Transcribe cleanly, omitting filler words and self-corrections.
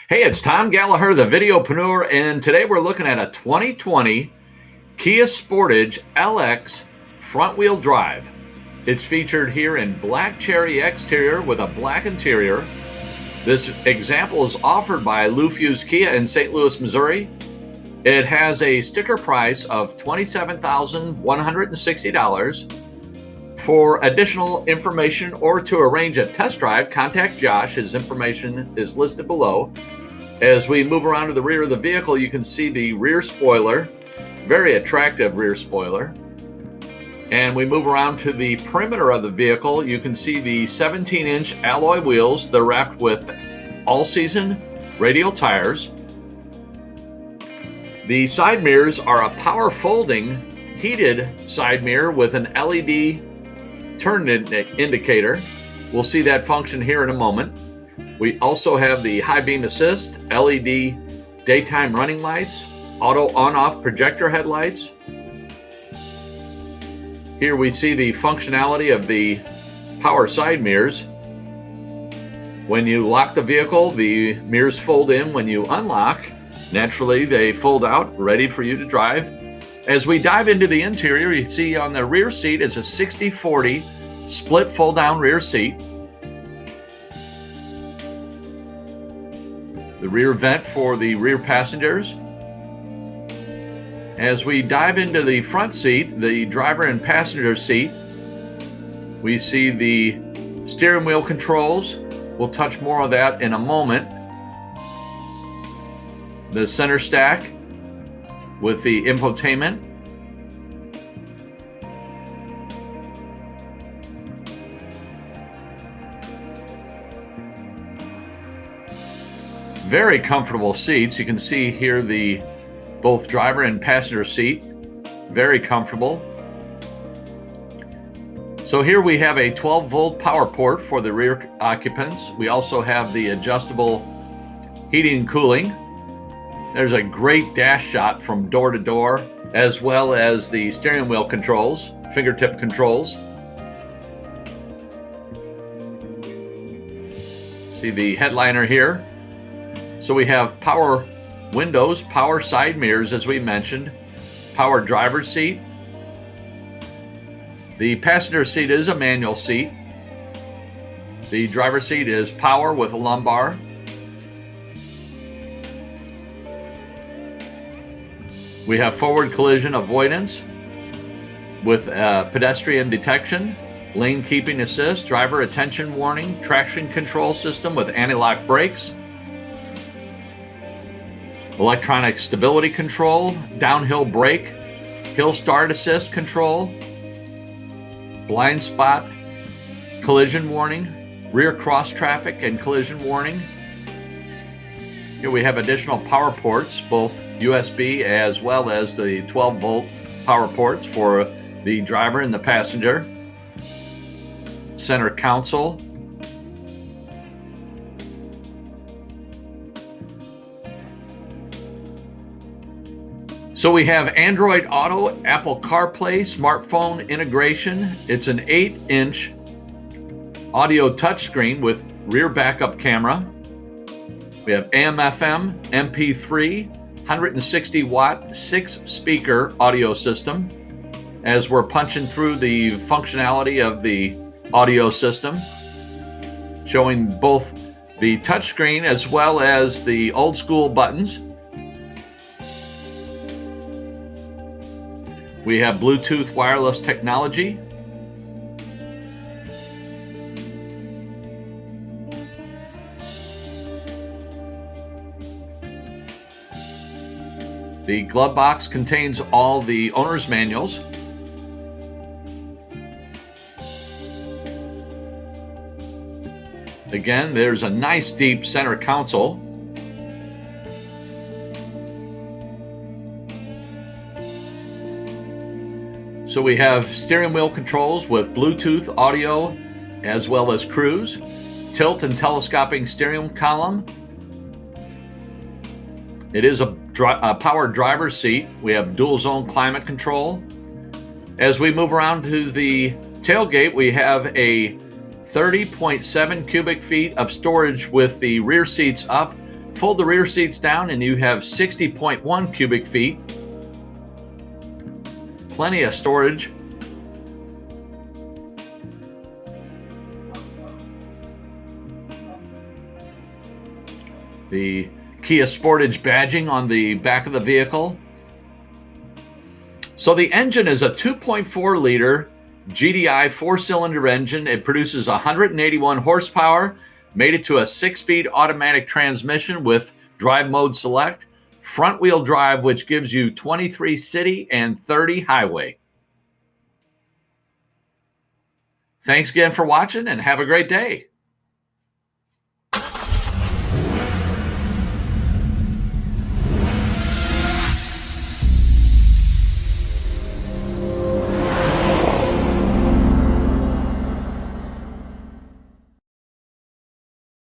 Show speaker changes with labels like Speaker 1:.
Speaker 1: Hey, it's Tom Gallagher, the Videopreneur, and today we're looking at a 2020 Kia Sportage LX front-wheel drive. It's featured here in black cherry exterior with a black interior. This example is offered by Lou Fusz KIA in St. Louis, Missouri. It has a sticker price of $27,160. For additional information or to arrange a test drive, contact Josh. His information is listed below. As we move around to the rear of the vehicle, you can see the rear spoiler, very attractive rear spoiler. And we move around to the perimeter of the vehicle, you can see the 17-inch alloy wheels. They're wrapped with all-season radial tires. The side mirrors are a power folding heated side mirror with an LED turn indicator. We'll see that function here in a moment. We also have the high beam assist, LED daytime running lights, auto on-off projector headlights. Here we see the functionality of the power side mirrors. When you lock the vehicle, the mirrors fold in. When you unlock, naturally they fold out, ready for you to drive. As we dive into the interior, you see on the rear seat is a 60/40 split fold-down rear seat. The rear vent for the rear passengers. As we dive into the front seat, the driver and passenger seat, we see the steering wheel controls. We'll touch more of that in a moment. The center stack with the infotainment. Very comfortable seats. You can see here the both driver and passenger seat. Very comfortable. So here we have a 12-volt power port for the rear occupants. We also have the adjustable heating and cooling. There's a great dash shot from door to door, as well as the steering wheel controls, fingertip controls. See the headliner here. So we have power windows, power side mirrors, as we mentioned, power driver's seat. The passenger seat is a manual seat. The driver's seat is power with a lumbar. We have forward collision avoidance with pedestrian detection, lane keeping assist, driver attention warning, traction control system with anti-lock brakes, electronic stability control, downhill brake, hill start assist control, blind spot collision warning, rear cross traffic and collision warning. Here we have additional power ports, both USB as well as the 12-volt power ports for the driver and the passenger. Center console. So we have Android Auto, Apple CarPlay, smartphone integration. It's an 8-inch audio touchscreen with rear backup camera. We have AM/FM, MP3, 160-watt, 6-speaker audio system. As we're punching through the functionality of the audio system, showing both the touchscreen as well as the old school buttons. We have Bluetooth wireless technology. The glove box contains all the owner's manuals. Again, there's a nice deep center console. So we have steering wheel controls with Bluetooth audio as well as cruise, tilt and telescoping steering column. It is a powered driver's seat. We have dual zone climate control. As we move around to the tailgate, we have a 30.7 cubic feet of storage with the rear seats up, Fold the rear seats down and you have 60.1 cubic feet. Plenty of storage. The Kia Sportage badging on the back of the vehicle. So the engine is a 2.4 liter GDI 4-cylinder engine. It produces 181 horsepower, made it to a 6-speed automatic transmission with drive mode select, front wheel drive, which gives you 23 city and 30 highway. Thanks again for watching and have a great day.